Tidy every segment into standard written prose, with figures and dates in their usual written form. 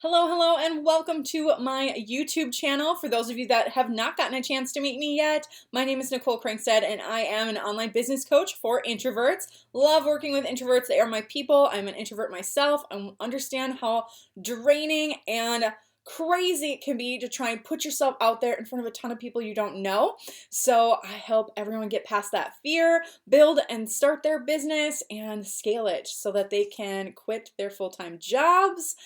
Hello, hello, and welcome to my YouTube channel. For those of you that have not gotten a chance to meet me yet, my name is Nicole Crankstead, and I am an online business coach for introverts. Love working with introverts. They are my people. I'm an introvert myself. I understand how draining and crazy it can be to try and put yourself out there in front of a ton of people you don't know. So I help everyone get past that fear, build and start their business, and scale it so that they can quit their full-time jobs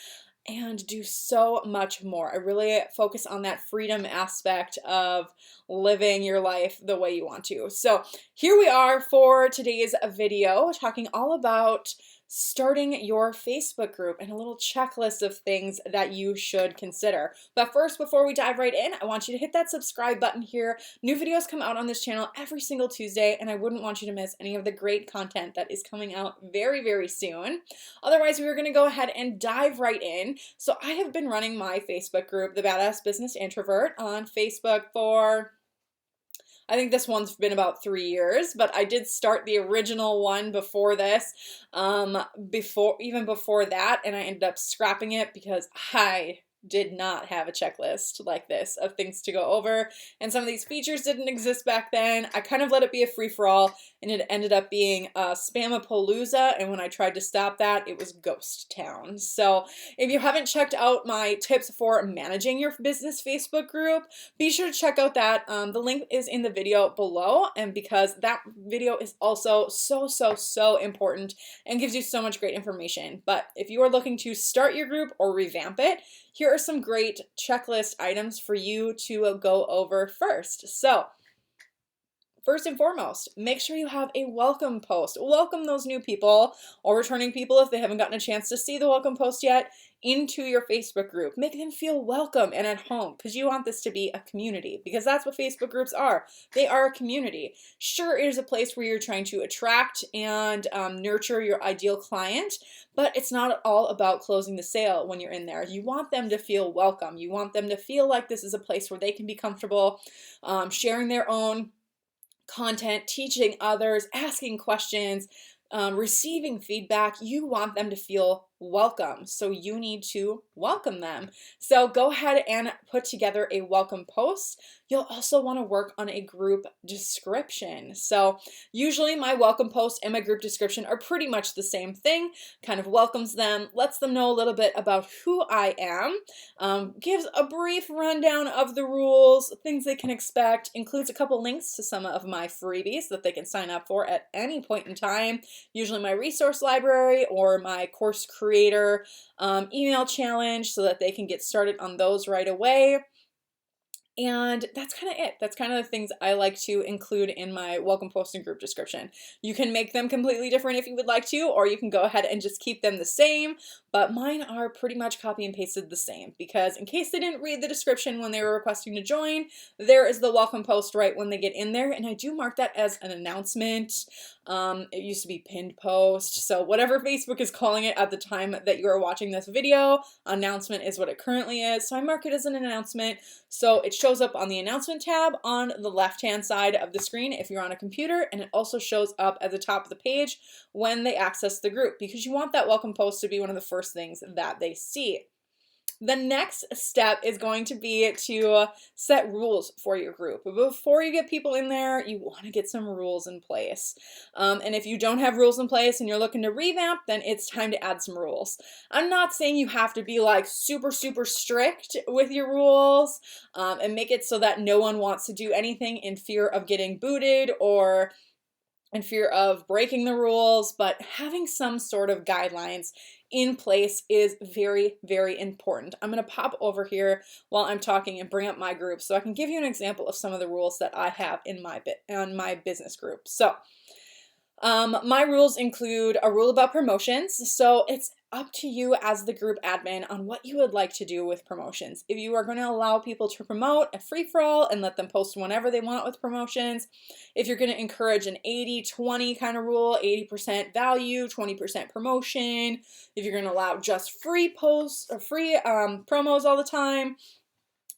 and do so much more. I really focus on that freedom aspect of living your life the way you want to. So here we are for today's video, talking all about starting your Facebook group and a little checklist of things that you should consider. But first, before we dive right in, I want you to hit that subscribe button here. New videos come out on this channel every single Tuesday, and I wouldn't want you to miss any of the great content that is coming out very, very soon. Otherwise, we are going to go ahead and dive right in. So I have been running my Facebook group, The Badass Business Introvert, on Facebook for I think this one's been about 3 years, but I did start the original one before this, even before that, and I ended up scrapping it because I did not have a checklist like this of things to go over, and some of these features didn't exist back then. I kind of let it be a free-for-all, and it ended up being Spamapalooza, and when I tried to stop that, it was Ghost Town. So if you haven't checked out my tips for managing your business Facebook group, be sure to check out that. The link is in the video below, and because that video is also so important and gives you so much great information. But if you are looking to start your group or revamp it, here are some great checklist items for you to go over first. So first and foremost, make sure you have a welcome post. Welcome those new people or returning people if they haven't gotten a chance to see the welcome post yet into your Facebook group. Make them feel welcome and at home, because you want this to be a community, because that's what Facebook groups are. They are a community. Sure, it is a place where you're trying to attract and nurture your ideal client, but it's not all about closing the sale when you're in there. You want them to feel welcome. You want them to feel like this is a place where they can be comfortable sharing their own content, teaching others, asking questions, receiving feedback. You want them to feel welcome, so you need to welcome them. So go ahead and put together a welcome post. You'll also want to work on a group description. So usually my welcome post and my group description are pretty much the same thing. Kind of welcomes them, lets them know a little bit about who I am, gives a brief rundown of the rules, things they can expect, includes a couple links to some of my freebies that they can sign up for at any point in time, usually my resource library or my course creator email challenge, so that they can get started on those right away. And that's kind of it. That's kind of the things I like to include in my welcome post and group description. You can make them completely different if you would like to, or you can go ahead and just keep them the same, but mine are pretty much copy and pasted the same, because in case they didn't read the description when they were requesting to join, there is the welcome post right when they get in there, and I do mark that as an announcement. It used to be pinned post, so whatever Facebook is calling it at the time that you are watching this video, announcement is what it currently is, so I mark it as an announcement, so it shows up on the announcement tab on the left-hand side of the screen if you're on a computer, and it also shows up at the top of the page when they access the group, because you want that welcome post to be one of the first things that they see. The next step is going to be to set rules for your group. Before you get people in there, you want to get some rules in place. And if you don't have rules in place and you're looking to revamp, then it's time to add some rules. I'm not saying you have to be like super strict with your rules and make it so that no one wants to do anything in fear of getting booted or in fear of breaking the rules, but having some sort of guidelines in place is very important. I'm going to pop over here while I'm talking and bring up my group so I can give you an example of some of the rules that I have in my business group. So my rules include a rule about promotions, so it's up to you as the group admin on what you would like to do with promotions. If you are going to allow people to promote a free-for-all and let them post whenever they want with promotions, if you're going to encourage an 80-20 kind of rule, 80% value, 20% promotion, if you're going to allow just free posts or free promos all the time,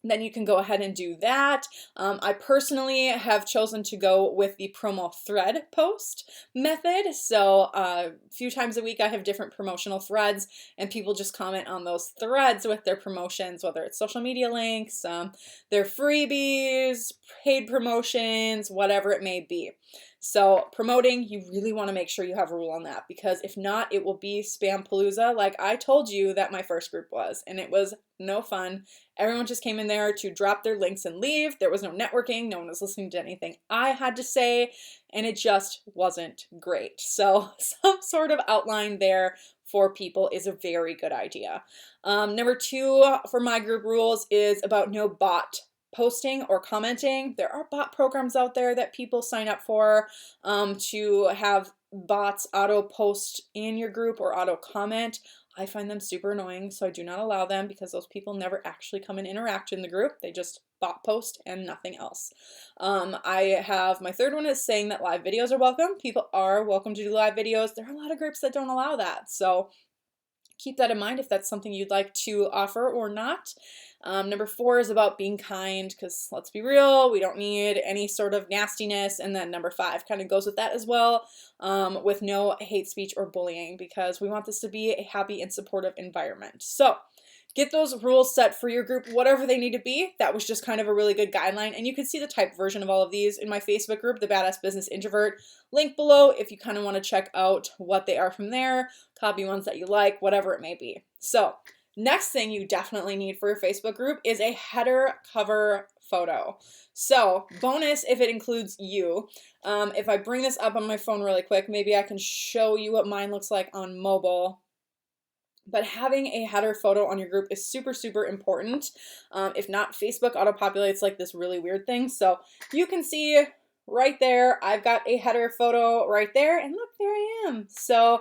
then you can go ahead and do that. I personally have chosen to go with the promo thread post method. So a few times a week I have different promotional threads, and people just comment on those threads with their promotions, whether it's social media links, their freebies, paid promotions, whatever it may be. So promoting, you really want to make sure you have a rule on that, because if not, it will be spam palooza like I told you that my first group was, and it was no fun. Everyone just came in there to drop their links and leave. There was no networking. No one was listening to anything I had to say, and it just wasn't great. So some sort of outline there for people is a very good idea. Number 2 for my group rules is about no bot posting or commenting. There are bot programs out there that people sign up for to have bots auto post in your group or auto comment. I find them super annoying, so I do not allow them, because those people never actually come and interact in the group. They just bot post and nothing else. I have my third one is saying that live videos are welcome. People are welcome to do live videos. There are a lot of groups that don't allow that, so keep that in mind if that's something you'd like to offer or not. Number 4 is about being kind, because let's be real, we don't need any sort of nastiness. And then number 5 kind of goes with that as well, with no hate speech or bullying, because we want this to be a happy and supportive environment. So get those rules set for your group, whatever they need to be. That was just kind of a really good guideline. And you can see the typed version of all of these in my Facebook group, The Badass Business Introvert. Link below if you kind of want to check out what they are from there, copy ones that you like, whatever it may be. So next thing you definitely need for your Facebook group is a header cover photo. So bonus if it includes you. If I bring this up on my phone really quick, maybe I can show you what mine looks like on mobile. But having a header photo on your group is super, super important. If not, Facebook auto-populates like this really weird thing. So you can see right there, I've got a header photo right there, and look, there I am. So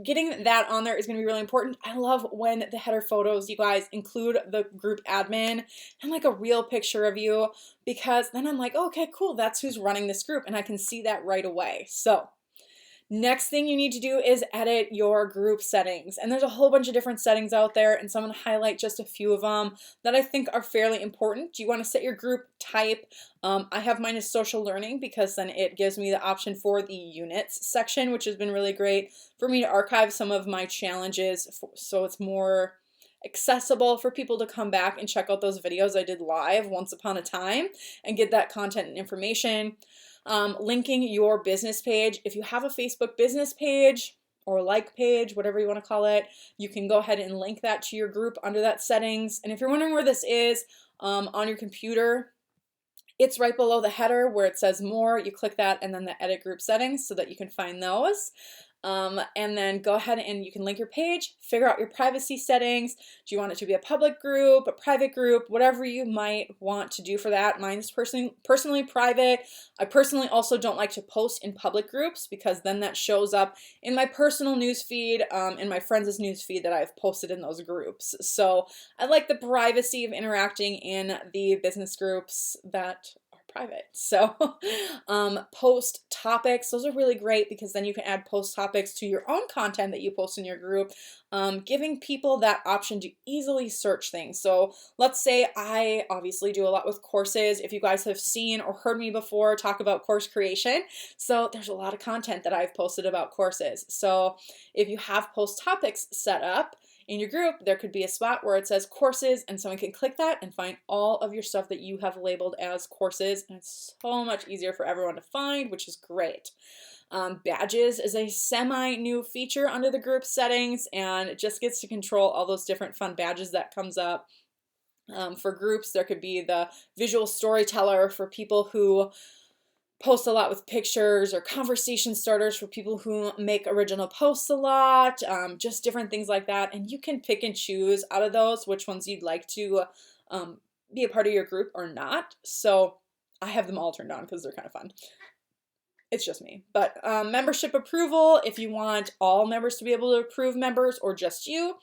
getting that on there is gonna be really important. I love when the header photos, you guys, include the group admin and like a real picture of you, because then I'm like, oh, okay, cool, that's who's running this group, and I can see that right away. So next thing you need to do is edit your group settings. And there's a whole bunch of different settings out there, and so I'm going to highlight just a few of them that I think are fairly important. You want to set your group type. I have mine as social learning, because then it gives me the option for the units section, which has been really great for me to archive some of my challenges, so it's more accessible for people to come back and check out those videos I did live once upon a time and get that content and information. Linking your business page. If you have a Facebook business page or like page, whatever you want to call it, you can go ahead and link that to your group under that settings. And if you're wondering where this is on your computer, it's right below the header where it says more. You click that and then the edit group settings so that you can find those. And then go ahead and you can link your page, figure out your privacy settings. Do you want it to be a public group, a private group, whatever you might want to do for that. Mine's personally private. I personally also don't like to post in public groups, because then that shows up in my personal news feed, in my friends' news feed that I've posted in those groups. So I like the privacy of interacting in the business groups that private. So post topics, those are really great, because then you can add post topics to your own content that you post in your group, giving people that option to easily search things. So let's say I obviously do a lot with courses. If you guys have seen or heard me before talk about course creation, so there's a lot of content that I've posted about courses. So if you have post topics set up in your group, there could be a spot where it says courses, and someone can click that and find all of your stuff that you have labeled as courses, and it's so much easier for everyone to find, which is great. Badges is a semi-new feature under the group settings, and it just gets to control all those different fun badges that comes up. For groups, there could be the visual storyteller for people who post a lot with pictures, or conversation starters for people who make original posts a lot, just different things like that. And you can pick and choose out of those which ones you'd like to be a part of your group or not. So I have them all turned on because they're kind of fun. It's just me. But membership approval, if you want all members to be able to approve members or just you.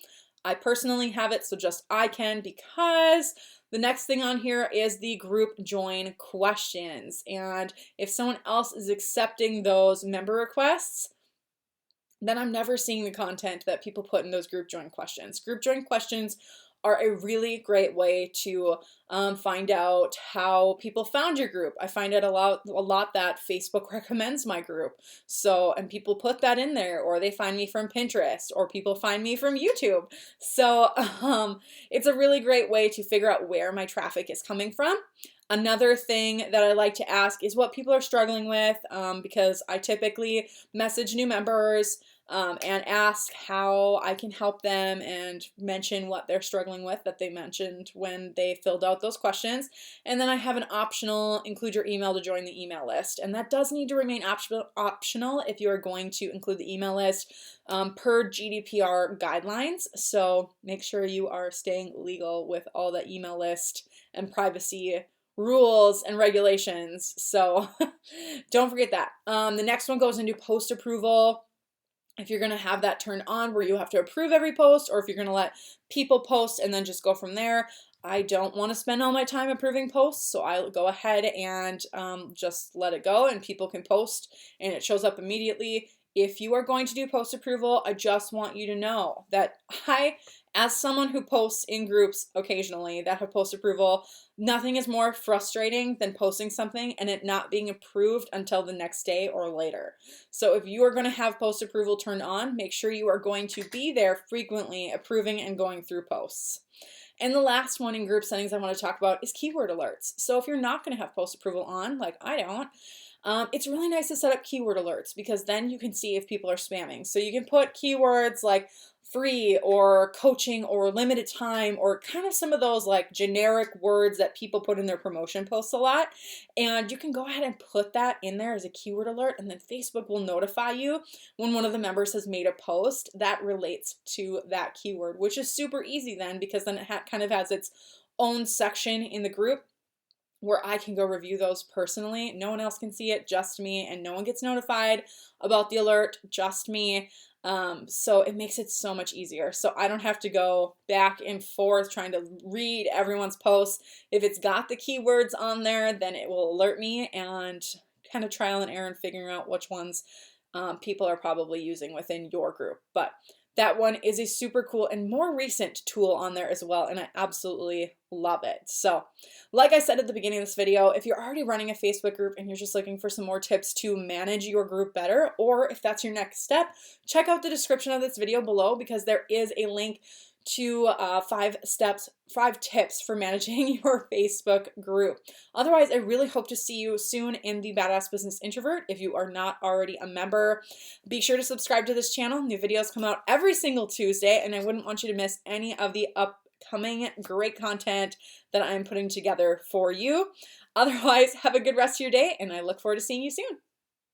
I personally have it so just I can, because the next thing on here is the group join questions. And if someone else is accepting those member requests, then I'm never seeing the content that people put in those group join questions. Group join questions are a really great way to find out how people found your group. I find it a lot that Facebook recommends my group. So, and people put that in there, or they find me from Pinterest, or people find me from YouTube. So it's a really great way to figure out where my traffic is coming from. Another thing that I like to ask is what people are struggling with, because I typically message new members and ask how I can help them and mention what they're struggling with that they mentioned when they filled out those questions. And then I have an optional include your email to join the email list. And that does need to remain optional if you are going to include the email list per GDPR guidelines. So make sure you are staying legal with all the email list and privacy rules and regulations. So don't forget that. The next one goes into post approval. If you're going to have that turned on where you have to approve every post, or if you're going to let people post and then just go from there, I don't want to spend all my time approving posts, so I'll go ahead and just let it go and people can post and it shows up immediately. If you are going to do post approval, I just want you to know that as someone who posts in groups occasionally that have post approval, nothing is more frustrating than posting something and it not being approved until the next day or later. So if you are going to have post approval turned on, make sure you are going to be there frequently approving and going through posts. And the last one in group settings I want to talk about is keyword alerts. So if you're not going to have post approval on, like I don't, it's really nice to set up keyword alerts because then you can see if people are spamming. So you can put keywords like free or coaching or limited time or kind of some of those like generic words that people put in their promotion posts a lot. And you can go ahead and put that in there as a keyword alert, and then Facebook will notify you when one of the members has made a post that relates to that keyword, which is super easy then because then it kind of has its own section in the group where I can go review those personally. No one else can see it, just me, and no one gets notified about the alert, just me. So it makes it so much easier. So I don't have to go back and forth trying to read everyone's posts. If it's got the keywords on there, then it will alert me, and kind of trial and error and figuring out which ones people are probably using within your group. But that one is a super cool and more recent tool on there as well, and I absolutely love it. So, like I said at the beginning of this video, if you're already running a Facebook group and you're just looking for some more tips to manage your group better, or if that's your next step, check out the description of this video below because there is a link to 5 tips for managing your Facebook group. Otherwise, I really hope to see you soon in the Badass Business Introvert. If you are not already a member, be sure to subscribe to this channel. New videos come out every single Tuesday, and I wouldn't want you to miss any of the upcoming great content that I'm putting together for you. Otherwise, have a good rest of your day, and I look forward to seeing you soon.